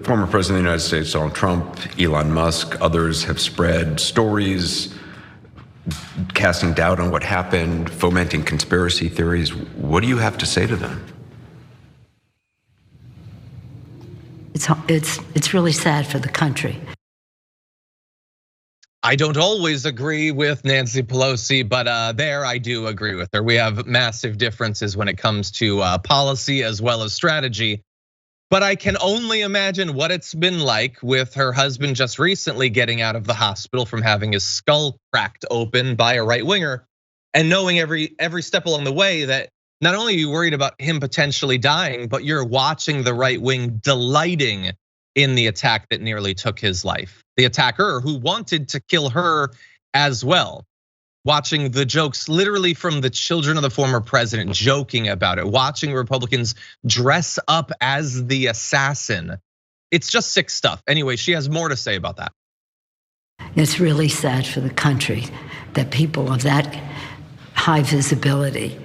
former president of the United States, Donald Trump, Elon Musk, others have spread stories casting doubt on what happened, fomenting conspiracy theories. What do you have to say to them? It's really sad for the country. I don't always agree with Nancy Pelosi, but there I do agree with her. We have massive differences when it comes to policy as well as strategy. But I can only imagine what it's been like with her husband just recently getting out of the hospital from having his skull cracked open by a right winger, and knowing every step along the way that not only are you worried about him potentially dying, but you're watching the right wing delighting in the attack that nearly took his life. The attacker who wanted to kill her as well. Watching the jokes literally from the children of the former president joking about it, watching Republicans dress up as the assassin. It's just sick stuff. Anyway, she has more to say about that. It's really sad for the country that people of that high visibility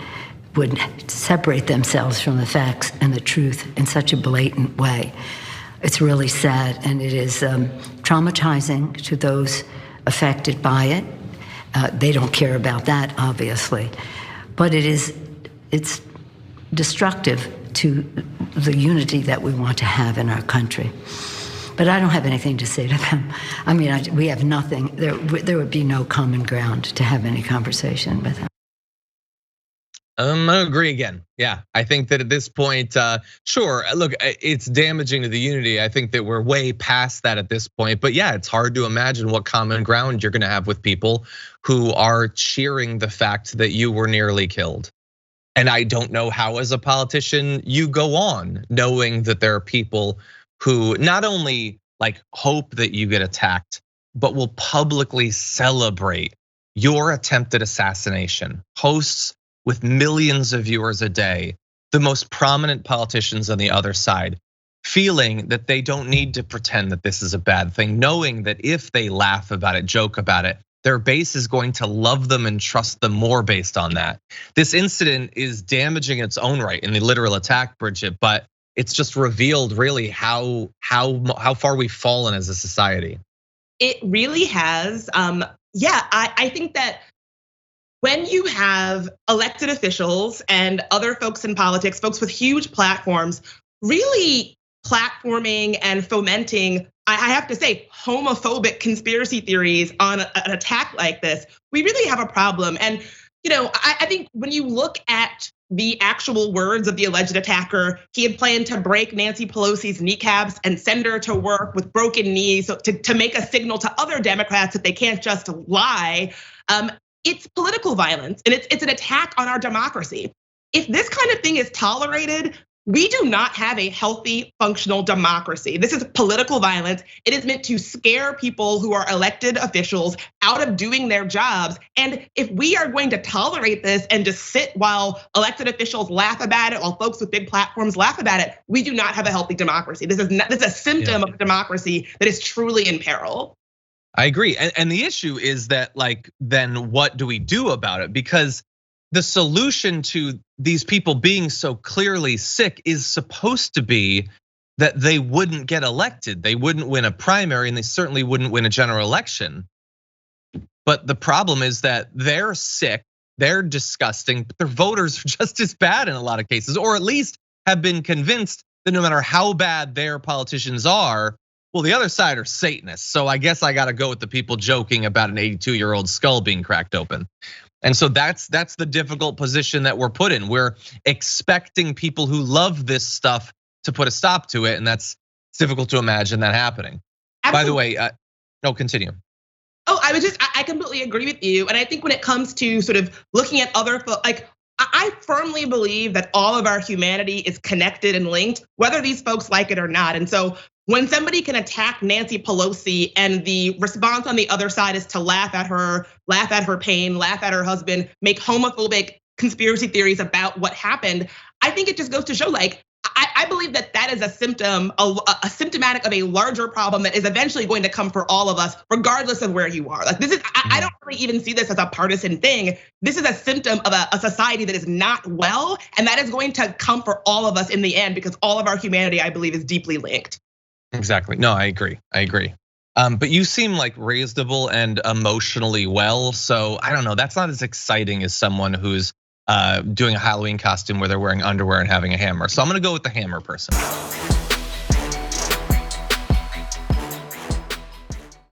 would separate themselves from the facts and the truth in such a blatant way. It's really sad, and it is traumatizing to those affected by it. They don't care about that, obviously, but it's destructive to the unity that we want to have in our country. But I don't have anything to say to them. I mean, we have nothing. There would be no common ground to have any conversation with them. I agree again. Yeah, I think that at this point, sure, look, it's damaging to the unity. I think that we're way past that at this point. But yeah, it's hard to imagine what common ground you're gonna have with people who are cheering the fact that you were nearly killed. And I don't know how, as a politician, you go on knowing that there are people who not only like hope that you get attacked, but will publicly celebrate your attempted assassination. Hosts with millions of viewers a day, the most prominent politicians on the other side, feeling that they don't need to pretend that this is a bad thing, knowing that if they laugh about it, joke about it, their base is going to love them and trust them more based on that. This incident is damaging in its own right in the literal attack, Bridget, but it's just revealed really how far we've fallen as a society. It really has. Yeah, I think that when you have elected officials and other folks in politics, folks with huge platforms, really platforming and fomenting, I have to say, homophobic conspiracy theories on an attack like this, we really have a problem. And I think when you look at the actual words of the alleged attacker, he had planned to break Nancy Pelosi's kneecaps and send her to work with broken knees to make a signal to other Democrats that they can't just lie. It's political violence, and it's an attack on our democracy. If this kind of thing is tolerated, we do not have a healthy, functional democracy. This is political violence. It is meant to scare people who are elected officials out of doing their jobs. And if we are going to tolerate this and just sit while elected officials laugh about it, while folks with big platforms laugh about it, we do not have a healthy democracy. This is a symptom of democracy that is truly in peril. I agree, and the issue is that, like, then what do we do about it? Because the solution to these people being so clearly sick is supposed to be that they wouldn't get elected, they wouldn't win a primary, and they certainly wouldn't win a general election. But the problem is that they're sick, they're disgusting, but their voters are just as bad in a lot of cases, or at least have been convinced that no matter how bad their politicians are, well, the other side are Satanists. So I guess I gotta go with the people joking about an 82-year-old skull being cracked open. And so that's the difficult position that we're put in. We're expecting people who love this stuff to put a stop to it, and that's difficult to imagine that happening. Absolutely. By the way, no, continue. Oh, I completely agree with you. And I think when it comes to sort of looking at other, like, I firmly believe that all of our humanity is connected and linked, whether these folks like it or not. And so when somebody can attack Nancy Pelosi and the response on the other side is to laugh at her pain, laugh at her husband, make homophobic conspiracy theories about what happened, I think it just goes to show, like, I believe that is a symptom, a symptomatic of a larger problem that is eventually going to come for all of us, regardless of where you are. Like, this is, I don't really even see this as a partisan thing. This is a symptom of a society that is not well, and that is going to come for all of us in the end, because all of our humanity, I believe, is deeply linked. Exactly. No, I agree. But you seem like reasonable and emotionally well. So I don't know. That's not as exciting as someone who's doing a Halloween costume where they're wearing underwear and having a hammer. So I'm gonna go with the hammer person.